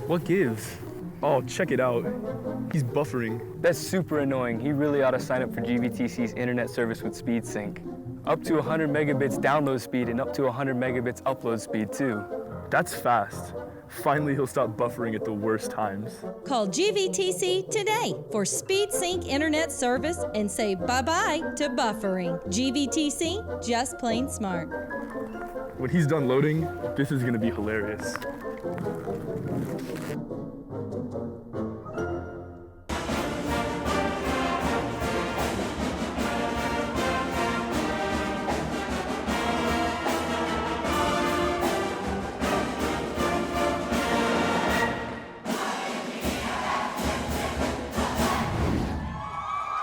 What gives? Oh, check it out. He's buffering. That's super annoying. He really ought to sign up for GVTC's internet service with SpeedSync. Up to 100 megabits download speed and up to 100 megabits upload speed too. That's fast. Finally, he'll stop buffering at the worst times. Call GVTC today for SpeedSync internet service and say bye-bye to buffering. GVTC, just plain smart. When he's done loading, this is gonna be hilarious.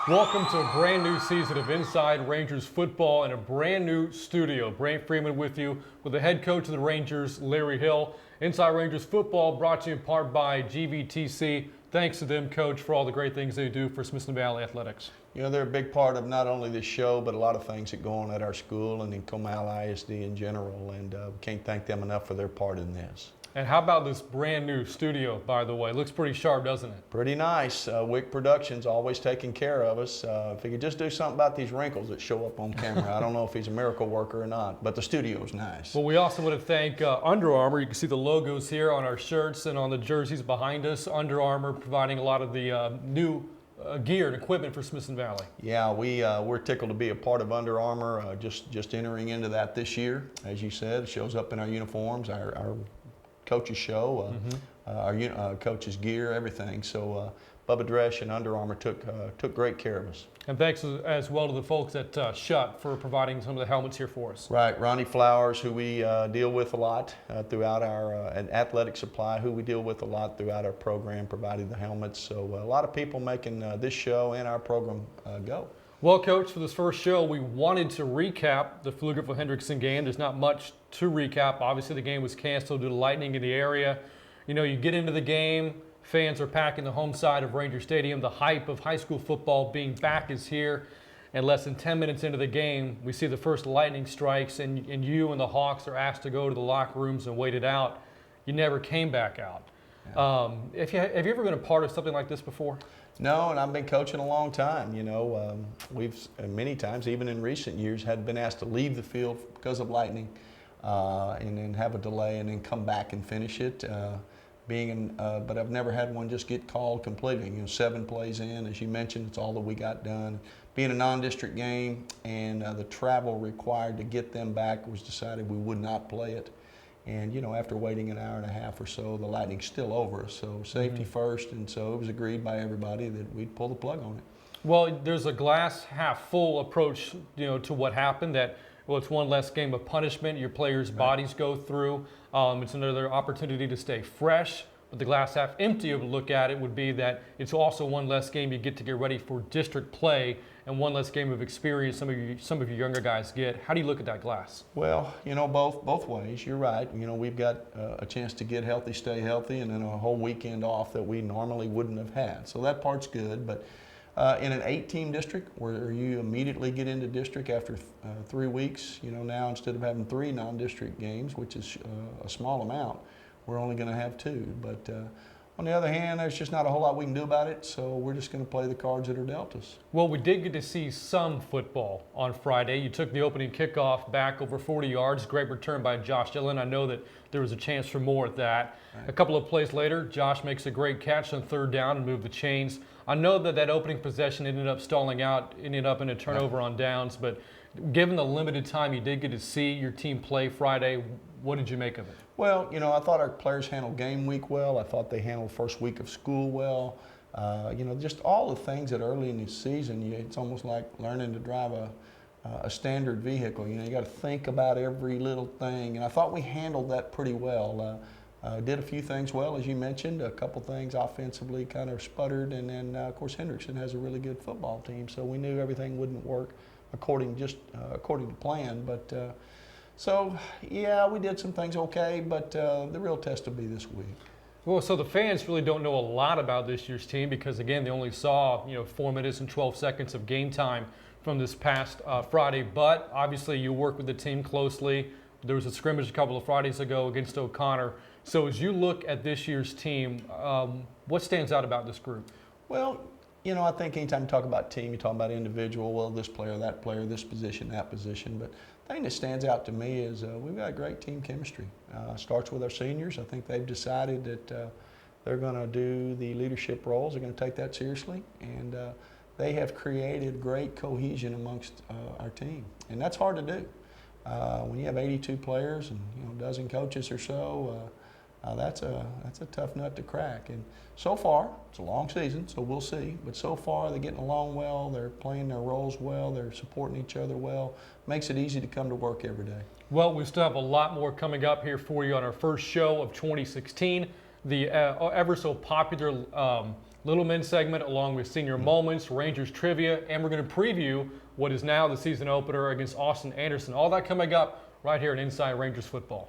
Welcome to a brand new season of Inside Rangers football in a brand new studio. Brant Freeman with you with the head coach of the Rangers, Larry Hill. Inside Rangers football brought to you in part by GVTC. Thanks to them, Coach, for all the great things they do for Smithson Valley Athletics. You know, they're a big part of not only this show, but a lot of things that go on at our school and in Comal ISD in general, and we can't thank them enough for their part in this. And how about this brand new studio, by the way? It looks pretty sharp, doesn't it? Pretty nice. Wick Productions always taking care of us. If he could just do something about these wrinkles that show up on camera. I don't know if he's a miracle worker or not, but the studio's nice. Well, we also want to thank Under Armour. You can see the logos here on our shirts and on the jerseys behind us. Under Armour providing a lot of the new gear and equipment for Smithson Valley. Yeah, we're tickled to be a part of Under Armour. Just entering into that this year, as you said, it shows up in our uniforms, our coach's show, our coach's gear, everything. So Bubba Dresch and Under Armour took great care of us. And thanks as well to the folks at Shutt for providing some of the helmets here for us. Right, Ronnie Flowers, who we deal with a lot throughout our, and Athletic Supply, who we deal with a lot throughout our program, providing the helmets. So a lot of people making this show and our program go. Well, Coach, for this first show, we wanted to recap the Pflugerville-Hendrickson game. There's not much to recap. Obviously, the game was canceled due to lightning in the area. You know, you get into the game, fans are packing the home side of Ranger Stadium. The hype of high school football being back is here. And less than 10 minutes into the game, we see the first lightning strikes, and you and the Hawks are asked to go to the locker rooms and wait it out. You never came back out. Yeah. Have you ever been a part of something like this before? No, and I've been coaching a long time. You know, we've many times, even in recent years, had been asked to leave the field because of lightning, and then have a delay and then come back and finish it. But I've never had one just get called completely. You know, 7 plays in, as you mentioned, it's all that we got done. Being a non-district game and the travel required to get them back, was decided we would not play it. And, you know, after waiting an hour and a half or so, the lightning's still over us. So safety first, and so it was agreed by everybody that we'd pull the plug on it. Well, there's a glass half full approach, you know, to what happened. That, well, it's one less game of punishment your players' bodies go through. It's another opportunity to stay fresh. But the glass half empty of a look at it would be that it's also one less game you get to get ready for district play, and one less game of experience some of your younger guys get. How do you look at that glass? Well, you know, both ways. You're right. You know, we've got a chance to get healthy, stay healthy, and then a whole weekend off that we normally wouldn't have had. So that part's good. But in an 8-team district where you immediately get into district after 3 weeks, you know, now instead of having 3 non-district games, which is a small amount, we're only going to have 2. But on the other hand, there's just not a whole lot we can do about it, so we're just going to play the cards that are dealt us. Well, we did get to see some football on Friday. You took the opening kickoff back over 40 yards. Great return by Josh Dillon. I know that there was a chance for more at that. Right. A couple of plays later, Josh makes a great catch on 3rd down and moved the chains. I know that opening possession ended up stalling out, ended up in a turnover on downs, but given the limited time you did get to see your team play Friday, what did you make of it? Well, you know, I thought our players handled game week well. I thought they handled first week of school well. You know, just all the things that early in the season, it's almost like learning to drive a standard vehicle. You know, you got to think about every little thing, and I thought we handled that pretty well. Did a few things well, as you mentioned. A couple things offensively kind of sputtered, and then of course Hendrickson has a really good football team, so we knew everything wouldn't work according to plan. But so yeah, we did some things okay, but the real test will be this week. Well, so the fans really don't know a lot about this year's team because, again, they only saw 4 minutes and 12 seconds of game time from this past Friday. But obviously, you work with the team closely. There was a scrimmage a couple of Fridays ago against O'Connor. So as you look at this year's team, what stands out about this group? Well, you know, I think anytime you talk about team, you talk about individual, well, this player, this position, that position. But the thing that stands out to me is we've got great team chemistry. Starts with our seniors. I think they've decided that they're going to do the leadership roles. They're going to take that seriously. And they have created great cohesion amongst our team. And that's hard to do. When you have 82 players and a dozen coaches or so, that's a tough nut to crack. And so far, it's a long season, so we'll see. But so far, they're getting along well. They're playing their roles well. They're supporting each other well. Makes it easy to come to work every day. Well, we still have a lot more coming up here for you on our first show of 2016. The ever so popular Little Men segment, along with Senior Moments, Rangers Trivia, and we're going to preview what is now the season opener against Austin Anderson. All that coming up right here in Inside Rangers Football.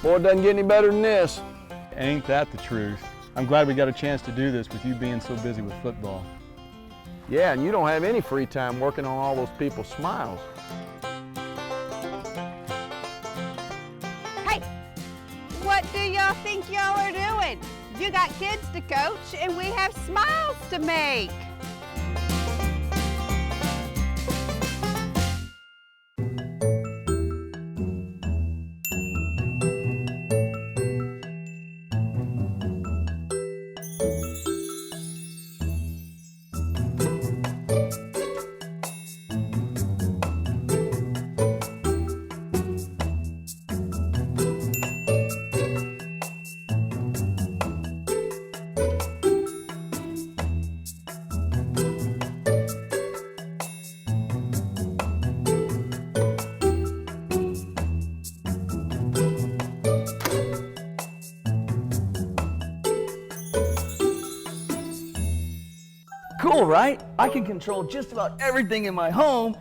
Boy, it doesn't get any better than this. Ain't that the truth? I'm glad we got a chance to do this with you being so busy with football. Yeah, and you don't have any free time working on all those people's smiles. Hey, what do y'all think y'all are doing? You got kids to coach and we have smiles to make. Cool, right? I can control just about everything in my home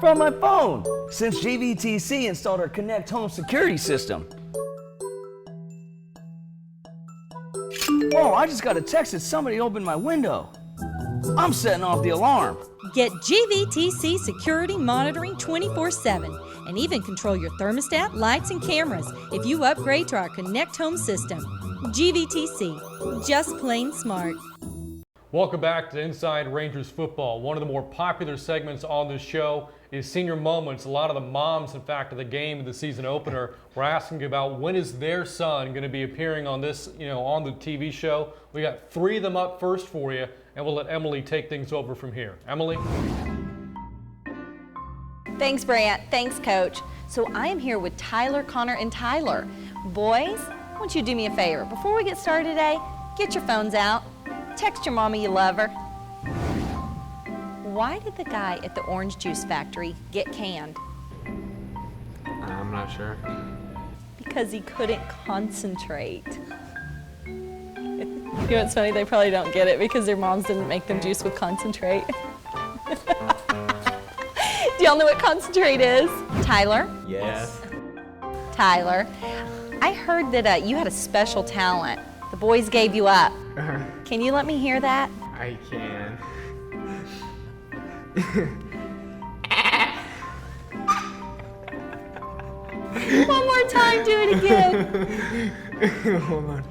from my phone since GVTC installed our Connect Home security system. Whoa, I just got a text that somebody opened my window. I'm setting off the alarm. Get GVTC security monitoring 24/7 and even control your thermostat, lights, and cameras if you upgrade to our Connect Home system. GVTC, just plain smart. Welcome back to Inside Rangers Football. One of the more popular segments on this show is Senior Moments. A lot of the moms, in fact, of the game of the season opener were asking about when is their son going to be appearing on this, on the TV show. We got 3 of them up first for you, and we'll let Emily take things over from here. Emily? Thanks, Brant. Thanks, Coach. So I am here with Tyler, Connor, and Tyler. Boys, I want you to do me a favor. Before we get started today, get your phones out. Text your mama you love her. Why did the guy at the orange juice factory get canned? I'm not sure. Because he couldn't concentrate. You know what's funny? They probably don't get it because their moms didn't make them juice with concentrate. Do y'all know what concentrate is? Tyler? Yes. Tyler, I heard that you had a special talent. The boys gave you up. Can you let me hear that? I can. One more time, do it again. Hold on.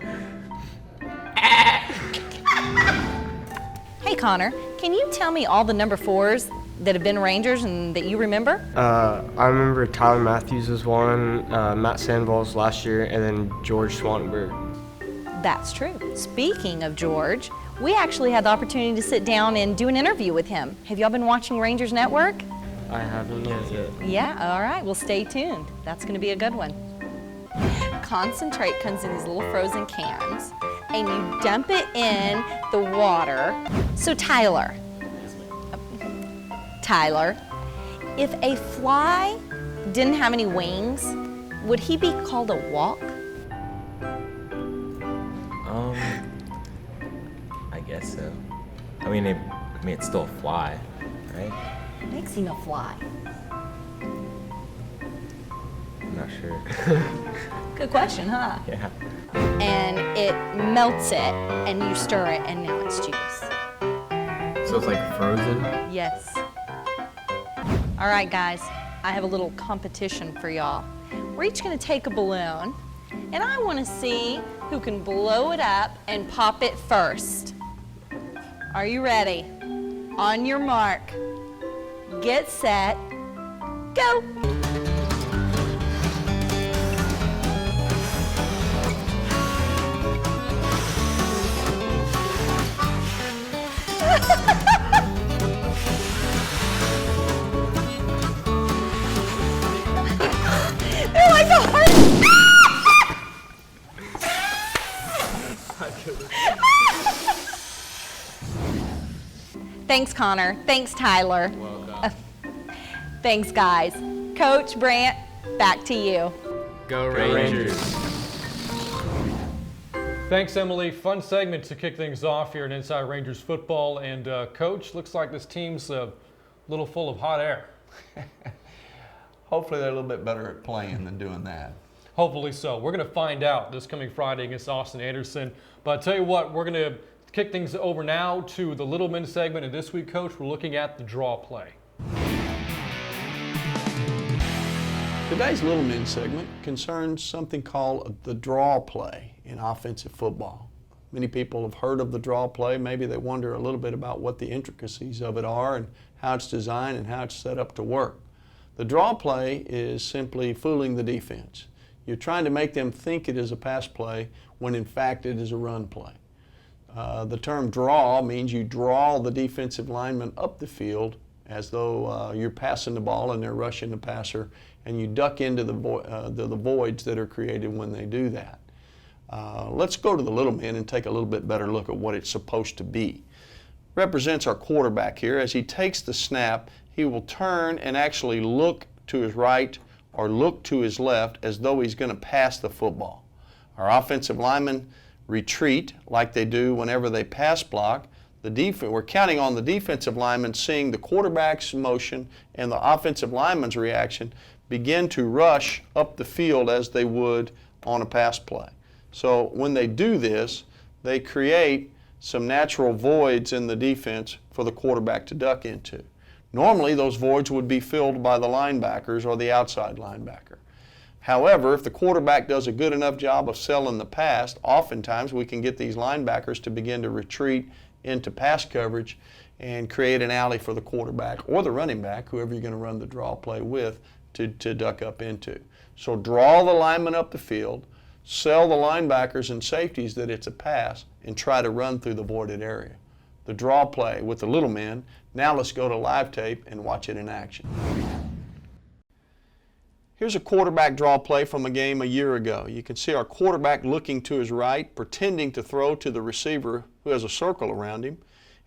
Hey, Connor, can you tell me all the number 4s that have been Rangers and that you remember? I remember Tyler Matthews was one, Matt Sandoval's last year, and then George Swanenberg. That's true. Speaking of George, we actually had the opportunity to sit down and do an interview with him. Have y'all been watching Rangers Network? I haven't yet. Yeah, all right. Well, stay tuned. That's going to be a good one. Concentrate comes in these little frozen cans, and you dump it in the water. So Tyler, if a fly didn't have any wings, would he be called a walk? I guess so. I mean, it's still a fly, right? Makes him a fly. not sure. Good question, huh? Yeah. And it melts it, and you stir it, and now it's juice. So it's like frozen? Yes. All right, guys, I have a little competition for y'all. We're each gonna take a balloon, and I wanna see who can blow it up and pop it first. Are you ready? On your mark, get set, go. They're like a heart. Thanks, Connor. Thanks, Tyler. Thanks, guys. Coach Brant, back to you. Go Rangers. Thanks, Emily. Fun segment to kick things off here in Inside Rangers football. And Coach, looks like this team's a little full of hot air. Hopefully they're a little bit better at playing than doing that. Hopefully so. We're going to find out this coming Friday against Austin Anderson. But I tell you what, we're going to kick things over now to the Little Men segment. And this week, Coach, we're looking at the draw play. Today's Little Men segment concerns something called the draw play in offensive football. Many people have heard of the draw play. Maybe they wonder a little bit about what the intricacies of it are and how it's designed and how it's set up to work. The draw play is simply fooling the defense. You're trying to make them think it is a pass play when in fact it is a run play. The term draw means you draw the defensive lineman up the field as though you're passing the ball and they're rushing the passer, and you duck into the voids that are created when they do that. Let's go to the little men and take a little bit better look at what it's supposed to be. Represents our quarterback here. As he takes the snap, he will turn and actually look to his right or look to his left as though he's going to pass the football. Our offensive linemen retreat like they do whenever they pass block. We're counting on the defensive lineman seeing the quarterback's motion and the offensive lineman's reaction begin to rush up the field as they would on a pass play. So when they do this, they create some natural voids in the defense for the quarterback to duck into. Normally, those voids would be filled by the linebackers or the outside linebacker. However, if the quarterback does a good enough job of selling the pass, oftentimes we can get these linebackers to begin to retreat into pass coverage and create an alley for the quarterback or the running back, whoever you're going to run the draw play with, to duck up into. So draw the lineman up the field, sell the linebackers and safeties that it's a pass, and try to run through the voided area. The draw play with the little men. Now let's go to live tape and watch it in action. Here's a quarterback draw play from a game a year ago. You can see our quarterback looking to his right, pretending to throw to the receiver who has a circle around him.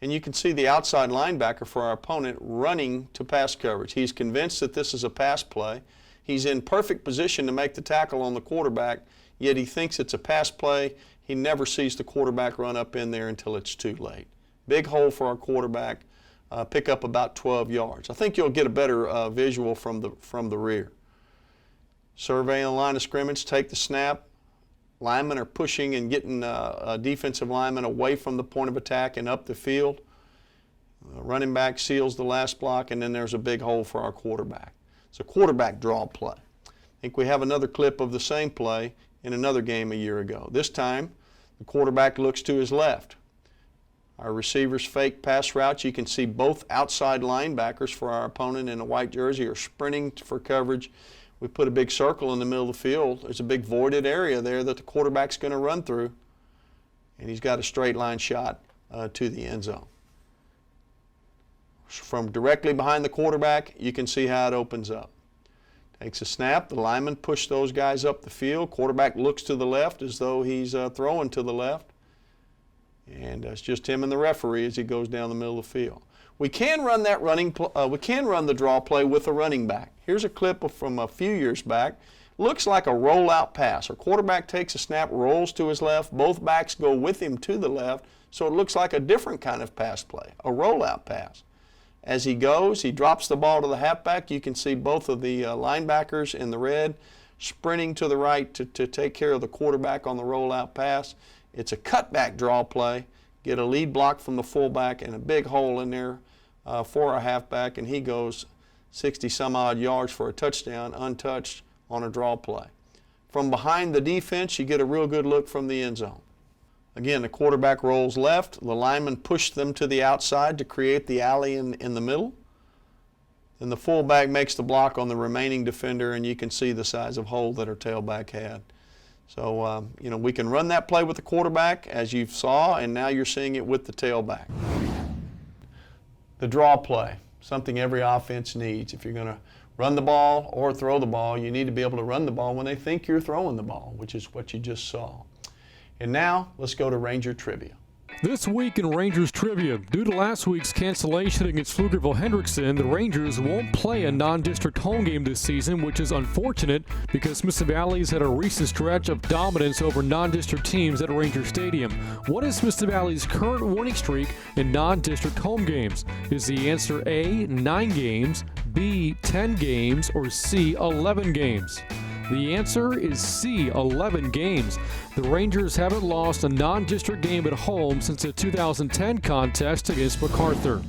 And you can see the outside linebacker for our opponent running to pass coverage. He's convinced that this is a pass play. He's in perfect position to make the tackle on the quarterback, yet he thinks it's a pass play. He never sees the quarterback run up in there until it's too late. Big hole for our quarterback, pick up about 12 yards. I think you'll get a better visual from the rear. Surveying the line of scrimmage, take the snap. Linemen are pushing and getting a defensive lineman away from the point of attack and up the field. Running back seals the last block, and then there's a big hole for our quarterback. It's a quarterback draw play. I think we have another clip of the same play in another game a year ago. This time, the quarterback looks to his left. Our receivers fake pass routes. You can see both outside linebackers for our opponent in a white jersey are sprinting for coverage. We put a big circle in the middle of the field. There's a big voided area there that the quarterback's going to run through, and he's got a straight line shot to the end zone. From directly behind the quarterback, you can see how it opens up. Takes a snap. The lineman push those guys up the field. Quarterback looks to the left as though he's throwing to the left. And it's just him and the referee as he goes down the middle of the field. We can run the draw play with a running back. Here's a clip from a few years back. Looks like a rollout pass. Our quarterback takes a snap, rolls to his left. Both backs go with him to the left. So it looks like a different kind of pass play, a rollout pass. As he goes, he drops the ball to the halfback. You can see both of the linebackers in the red sprinting to the right to take care of the quarterback on the rollout pass. It's a cutback draw play. Get a lead block from the fullback and a big hole in there for a halfback, and he goes 60-some-odd yards for a touchdown, untouched on a draw play. From behind the defense, you get a real good look from the end zone. Again, the quarterback rolls left. The linemen push them to the outside to create the alley in the middle. And the fullback makes the block on the remaining defender, and you can see the size of hole that our tailback had. So, we can run that play with the quarterback, as you saw, and now you're seeing it with the tailback. The draw play, something every offense needs. If you're going to run the ball or throw the ball, you need to be able to run the ball when they think you're throwing the ball, which is what you just saw. And now, let's go to Ranger Trivia. This week in Rangers Trivia, due to last week's cancellation against Pflugerville-Hendrickson, the Rangers won't play a non-district home game this season, which is unfortunate because Smithson Valley's had a recent stretch of dominance over non-district teams at Ranger Stadium. What is Smithson Valley's current winning streak in non-district home games? Is the answer A, 9 games, B, 10 games, or C, 11 games? The answer is C, 11 games. The Rangers haven't lost a non-district game at home since the 2010 contest against MacArthur.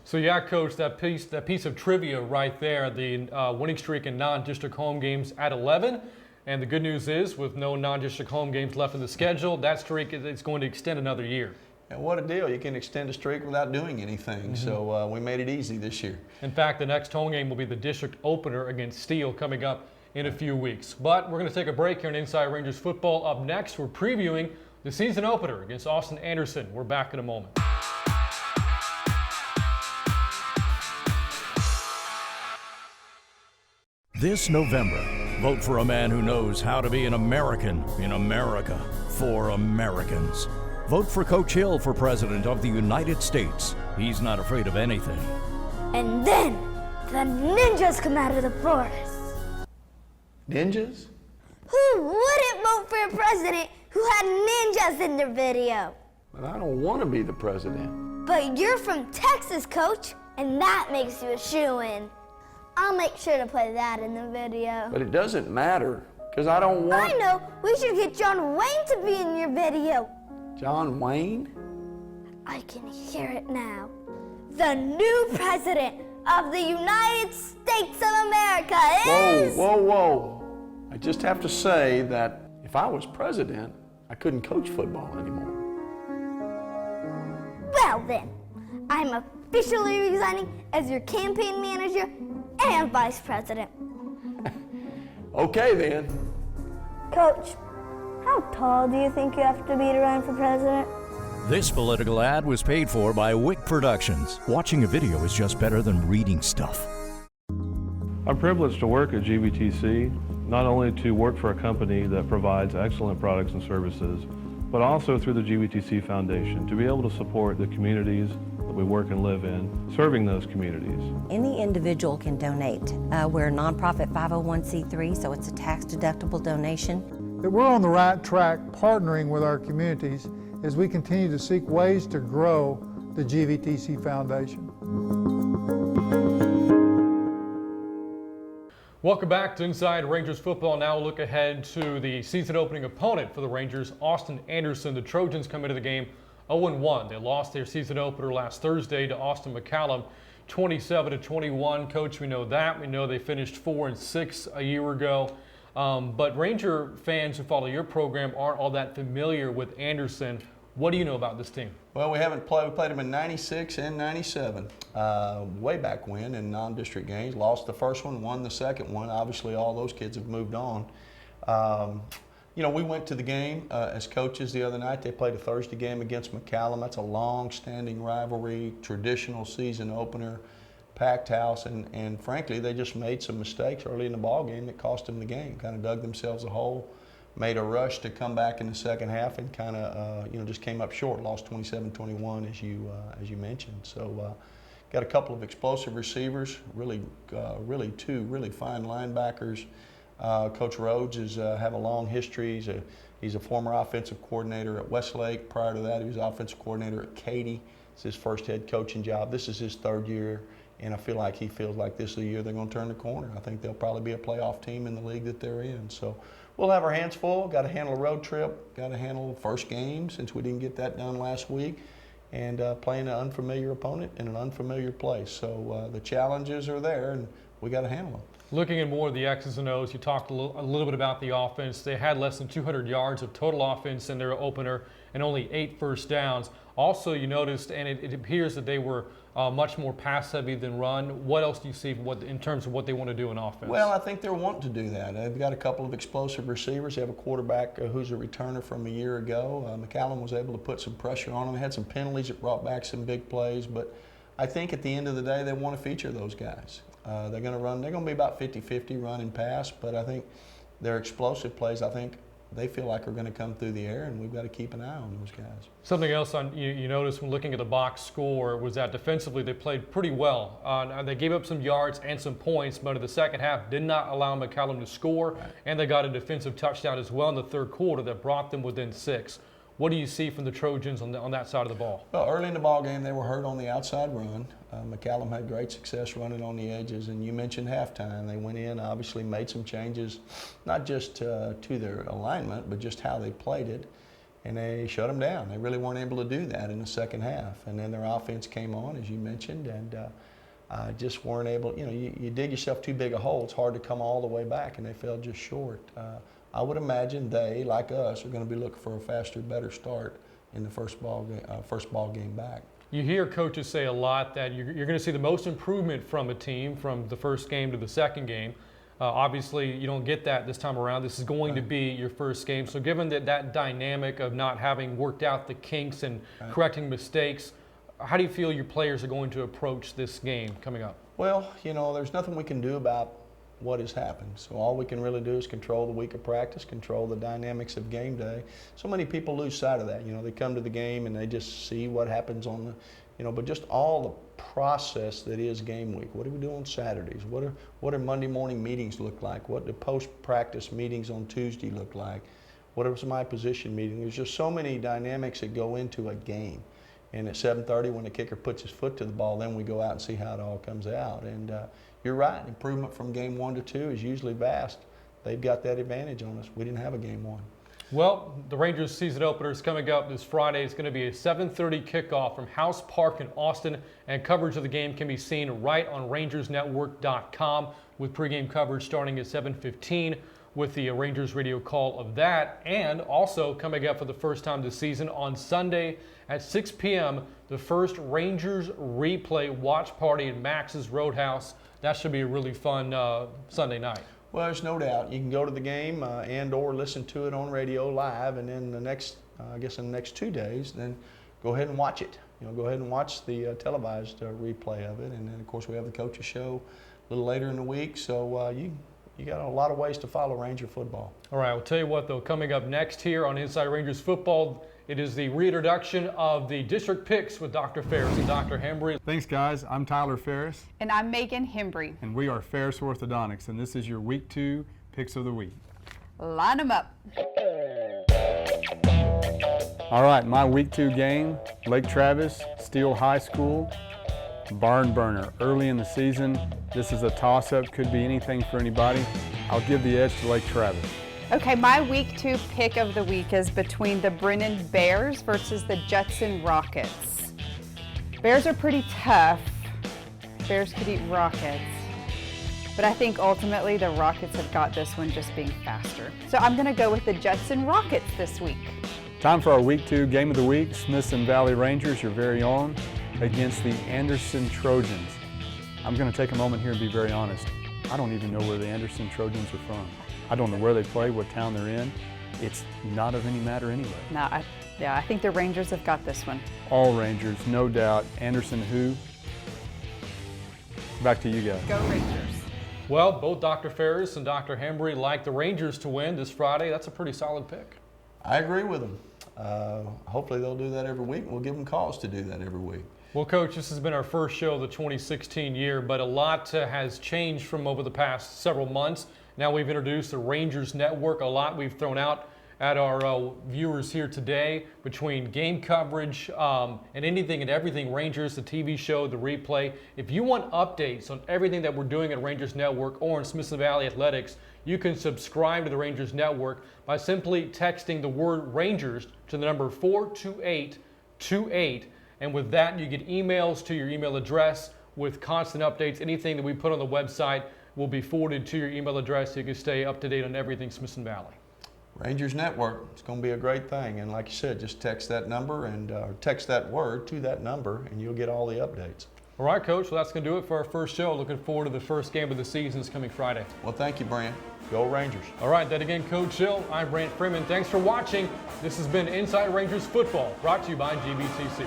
So yeah, Coach, that piece of trivia right there, the winning streak in non-district home games at 11. And the good news is, with no non-district home games left in the schedule, that streak is going to extend another year. And what a deal. You can extend a streak without doing anything. So we made it easy this year. In fact, the next home game will be the district opener against Steele coming up in a few weeks. But we're going to take a break here in Inside Rangers Football. Up next, we're previewing the season opener against Austin Anderson. We're back in a moment. This November, vote for a man who knows how to be an American in America for Americans. Vote for Coach Hill for President of the United States. He's not afraid of anything. And then, the ninjas come out of the forest. Ninjas? Who wouldn't vote for a president who had ninjas in their video? But I don't want to be the president. But you're from Texas, Coach, and that makes you a shoo-in. I'll make sure to put that in the video. But it doesn't matter, because I don't want... I know! We should get John Wayne to be in your video. John Wayne? I can hear it now. The new president of the United States of America is... Whoa. I just have to say that if I was president, I couldn't coach football anymore. Well then, I'm officially resigning as your campaign manager and vice president. Okay then. Coach, how tall do you think you have to be to run for president? This political ad was paid for by Wick Productions. Watching a video is just better than reading stuff. I'm privileged to work at GVTC, not only to work for a company that provides excellent products and services, but also through the GVTC Foundation to be able to support the communities that we work and live in, serving those communities. Any individual can donate. We're a nonprofit 501c3, so it's a tax-deductible donation. That we're on the right track partnering with our communities as we continue to seek ways to grow the GVTC Foundation. Welcome back to Inside Rangers Football. Now we'll look ahead to the season opening opponent for the Rangers, Austin Anderson. The Trojans come into the game 0-1. They lost their season opener last Thursday to Austin McCallum, 27-21. Coach, we know that. We know they finished 4-6 a year ago. But Ranger fans who follow your program aren't all that familiar with Anderson. What do you know about this team? Well, we played them in 96 and 97, way back when in non-district games. Lost the first one, won the second one. Obviously, all those kids have moved on. We went to the game as coaches the other night. They played a Thursday game against McCallum. That's a long-standing rivalry, traditional season opener, packed house, and frankly, they just made some mistakes early in the ball game that cost them the game. Kind of dug themselves a hole. Made a rush to come back in the second half and kind of, just came up short. Lost 27-21 as you mentioned. So, got a couple of explosive receivers. Really two really fine linebackers. Coach Rhodes have a long history. He's a former offensive coordinator at Westlake. Prior to that, he was offensive coordinator at Katy. It's his first head coaching job. This is his third year And I feel like he feels like this is the year they're going to turn the corner. I think they'll probably be a playoff team in the league that they're in. So we'll have our hands full. Got to handle a road trip. Got to handle the first game since we didn't get that done last week. And playing an unfamiliar opponent in an unfamiliar place. So the challenges are there, and we got to handle them. Looking at more of the X's and O's, you talked a little bit about the offense. They had less than 200 yards of total offense in their opener and only 8 first downs. Also, you noticed, and it appears that they were much more pass-heavy than run. What else do you see in terms of what they want to do in offense? Well, I think they're wanting to do that. They've got a couple of explosive receivers. They have a quarterback who's a returner from a year ago. McCallum was able to put some pressure on them. They had some penalties that brought back some big plays, but I think at the end of the day, they want to feature those guys. They're going to run. They're going to be about 50-50 run and pass, but I think their explosive plays, I think they feel like are going to come through the air, and we've got to keep an eye on those guys. Something else you noticed when looking at the box score was that defensively they played pretty well. They gave up some yards and some points, but in the second half did not allow McCallum to score, and they got a defensive touchdown as well in the third quarter that brought them within 6. What do you see from the Trojans on that side of the ball? Well, early in the ball game, they were hurt on the outside run. McCallum had great success running on the edges, and you mentioned halftime. They went in, obviously made some changes, not just to their alignment, but just how they played it, and they shut them down. They really weren't able to do that in the second half, and then their offense came on, as you mentioned, and just weren't able. You know, you dig yourself too big a hole, it's hard to come all the way back, and they fell just short. I would imagine they, like us, are going to be looking for a faster, better start in the first ball game back. You hear coaches say a lot that you're going to see the most improvement from a team from the first game to the second game. Obviously, you don't get that this time around. This is going to be your first game. So given that dynamic of not having worked out the kinks and correcting mistakes, how do you feel your players are going to approach this game coming up? Well, you know, there's nothing we can do about what has happened. So all we can really do is control the week of practice, control the dynamics of game day. So many people lose sight of that. You know, they come to the game and they just see what happens on the, you know, but just all the process that is game week. What do we do on Saturdays? What are Monday morning meetings look like? What do post-practice meetings on Tuesday look like? What are my position meeting? There's just so many dynamics that go into a game. And at 7:30, when the kicker puts his foot to the ball, then we go out and see how it all comes out. And you're right, improvement from game 1 to 2 is usually vast. They've got that advantage on us. We didn't have a game 1. Well, the Rangers season opener is coming up this Friday. It's going to be a 7:30 kickoff from House Park in Austin, and coverage of the game can be seen right on rangersnetwork.com with pregame coverage starting at 7:15 with the Rangers radio call of that, and also coming up for the first time this season on Sunday at 6 p.m., the first Rangers replay watch party at Max's Roadhouse. That should be a really fun Sunday night. Well, there's no doubt. You can go to the game and or listen to it on radio live, and then the next, I guess in the next 2 days, then go ahead and watch it. You know, go ahead and watch the televised replay of it, and then of course we have the coaches show a little later in the week. So you got a lot of ways to follow Ranger football. All right, I'll tell you what though, coming up next here on Inside Rangers Football, it is the reintroduction of the district picks with Dr. Ferris and Dr. Hembry. Thanks, guys. I'm Tyler Ferris. And I'm Megan Hembry. And we are Ferris Orthodontics, and this is your Week 2 Picks of the Week. Line them up. All right, my Week 2 game, Lake Travis, Steele High School, barn burner. Early in the season, this is a toss-up, could be anything for anybody. I'll give the edge to Lake Travis. Okay, my Week 2 pick of the week is between the Brennan Bears versus the Judson Rockets. Bears are pretty tough. Bears could eat Rockets. But I think ultimately the Rockets have got this one just being faster. So I'm going to go with the Judson Rockets this week. Time for our Week 2 Game of the Week, Smithson Valley Rangers, your very own, against the Anderson Trojans. I'm going to take a moment here and be very honest. I don't even know where the Anderson Trojans are from. I don't know where they play, what town they're in. It's not of any matter anyway. No, I think the Rangers have got this one. All Rangers, no doubt. Anderson who? Back to you guys. Go Rangers. Well, both Dr. Ferris and Dr. Hembry like the Rangers to win this Friday. That's a pretty solid pick. I agree with them. Hopefully they'll do that every week, and we'll give them cause to do that every week. Well, Coach, this has been our first show of the 2016 year, but a lot has changed from over the past several months. Now we've introduced the Rangers Network, a lot we've thrown out at our viewers here today between game coverage and anything and everything Rangers, the TV show, the replay. If you want updates on everything that we're doing at Rangers Network or in Smithson Valley Athletics, you can subscribe to the Rangers Network by simply texting the word Rangers to the number 42828. And with that, you get emails to your email address with constant updates. Anything that we put on the website will be forwarded to your email address so you can stay up to date on everything Smithson Valley. Rangers Network, it's going to be a great thing. And like you said, just text that number and text that word to that number and you'll get all the updates. All right, Coach, well, that's going to do it for our first show. Looking forward to the first game of the season this coming Friday. Well, thank you, Brant. Go Rangers. All right, that again, Coach Hill. I'm Brant Freeman. Thanks for watching. This has been Inside Rangers Football, brought to you by GVTC.